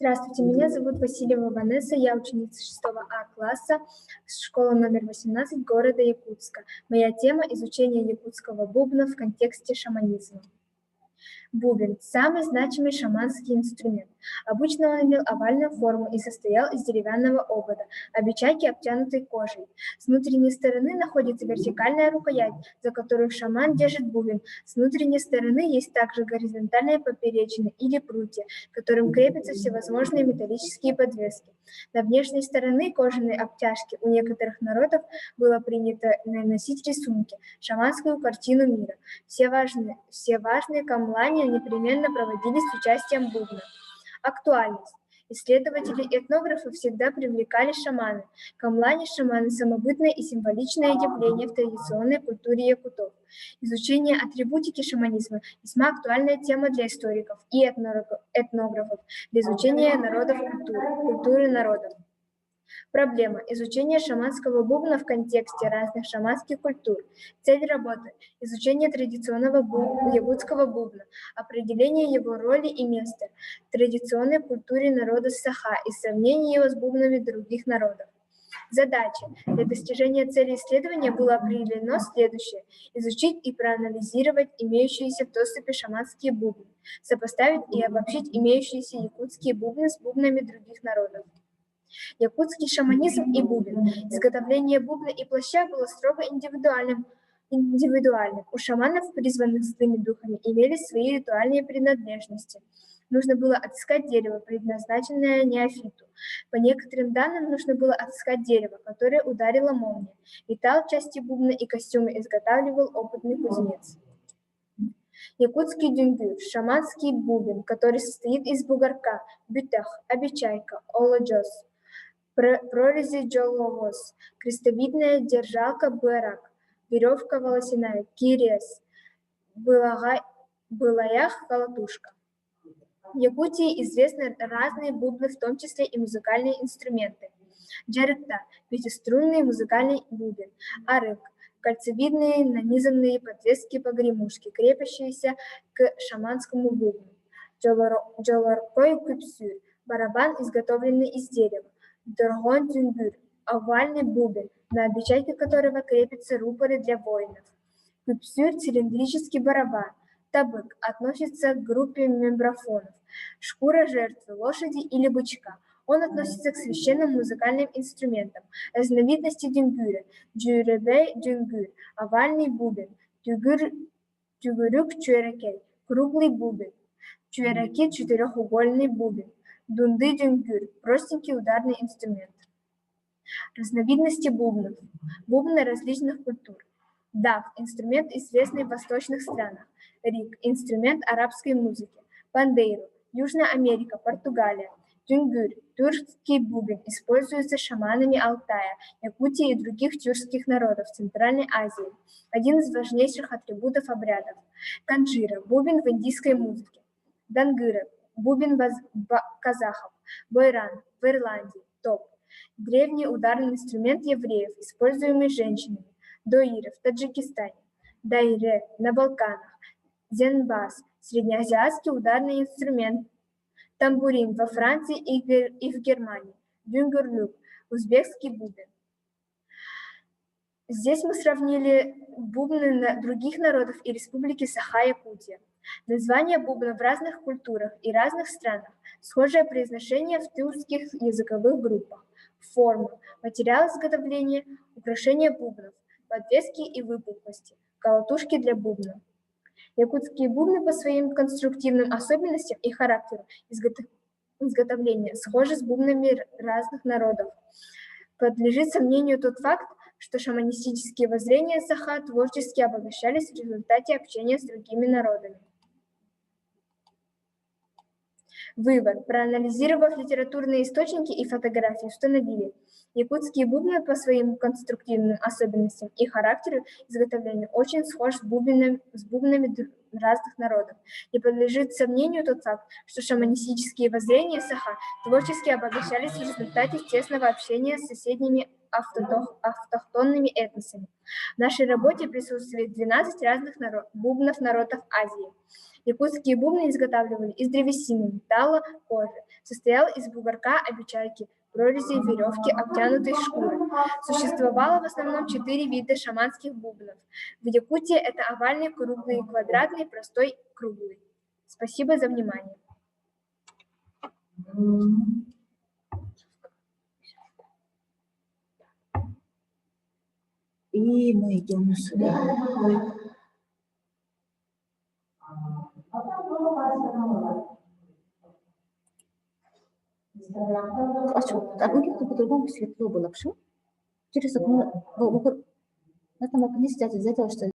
Здравствуйте, меня зовут Васильева Ванесса, я ученица 6 А класса, школа номер 18 города Якутска. Моя тема – изучение якутского бубна в контексте шаманизма. Бубен – самый значимый шаманский инструмент. Обычно он имел овальную форму и состоял из деревянного обода, обечайки, обтянутой кожей. С внутренней стороны находится вертикальная рукоять, за которую шаман держит бубен. С внутренней стороны есть также горизонтальные поперечины или прутья, к которым крепятся всевозможные металлические подвески. На внешней стороне кожаной обтяжки у некоторых народов было принято наносить рисунки, шаманскую картину мира. Все важные камлания непременно проводились с участием бубна. Актуальность. Исследователи и этнографы всегда привлекали шаманы. Камлани-шаманы – самобытное и символичное явление в традиционной культуре якутов. Изучение атрибутики шаманизма – весьма актуальная тема для историков и этнографов, для изучения народов культуры народов. Проблема – изучение шаманского бубна в контексте разных шаманских культур. Цель работы – изучение традиционного якутского бубна, определение его роли и места в традиционной культуре народа Саха и сравнение его с бубнами других народов. Задача. Для достижения цели исследования было определено следующее: изучить и проанализировать имеющиеся в доступе шаманские бубны, сопоставить и обобщить имеющиеся якутские бубны с бубнами других народов. Якутский шаманизм и бубен. Изготовление бубна и плаща было строго индивидуальным. У шаманов, призванных злыми духами, имелись свои ритуальные принадлежности. Нужно было отыскать дерево, предназначенное неофиту. По некоторым данным, нужно было отыскать дерево, которое ударила молния. Металл, части бубна и костюмы изготавливал опытный кузнец. Якутский дюнгюр – шаманский бубен, который состоит из бугорка, бютах, обечайка, оладжос, прорези джоловос, крестовидная держалка буэрак, веревка волосяная, кирес, былаях, колотушка. В Якутии известны разные бубны, в том числе и музыкальные инструменты. Джарыкта – пятиструнный музыкальный бубен, арык – кольцевидные нанизанные подвески-погремушки, крепящиеся к шаманскому бубну. Джоларкой купсюр – барабан, изготовленный из дерева. Доргон дюнгюр – овальный бубен, на обечайке которого крепятся рупоры для воинов. Купсюр – цилиндрический барабан. Табык относится к группе мембрафонов. Шкура жертвы, лошади или бычка. Он относится к священным музыкальным инструментам. Разновидности дюнгюра. Джуребей дюнгюр – овальный бубен. Тюгурюк чуэракей – круглый бубен. Чуэраки – четырехугольный бубен. Дунды дюнгюр – простенький ударный инструмент. Разновидности бубнов. Бубны различных культур. Дав – инструмент, известный в восточных странах. Рик – инструмент арабской музыки. Пандейру – Южная Америка, Португалия. Дюнгюр – тюркский бубен, используется шаманами Алтая, Якутии и других тюркских народов Центральной Азии. Один из важнейших атрибутов обрядов. Канджира – бубен в индийской музыке. Дангыра – бубен казахов. Бойран – в Ирландии. Топ – древний ударный инструмент евреев, используемый женщинами. Доира в Таджикистане. Дайре на Балканах. Зенбас – среднеазиатский ударный инструмент. Тамбурин во Франции и в Германии. Дюнгюрлюк – узбекский бубен. Здесь мы сравнили бубны других народов и республики Саха-Якутия. Названия бубна в разных культурах и разных странах. Схожее произношение в тюркских языковых группах. Форма, материал изготовления, украшения бубнов, подвески и выпуклости, колотушки для бубна. Якутские бубны по своим конструктивным особенностям и характеру изготовления схожи с бубнами разных народов. Подлежит сомнению тот факт, что шаманистические воззрения Саха творчески обогащались в результате общения с другими народами. Вывод. Проанализировав литературные источники и фотографии, установили: якутские бубны по своим конструктивным особенностям и характеру изготовления очень схожи с бубнами разных народов. Не подлежит сомнению тот факт, что шаманистические воззрения Саха творчески обогащались в результате тесного общения с соседними автохтонными этносами. В нашей работе присутствует 12 разных бубнов народов Азии. Якутские бубны изготавливали из древесины, металла, кожи. Состоял из бугорка, обечайки, прорези, веревки, обтянутой шкуры. Существовало в основном 4 вида шаманских бубнов. В Якутии это овальный, круглый, квадратный, простой, круглый. Спасибо за внимание. И мы идем сюда. А mungkin по-другому светло было. Через окно, это нельзя, что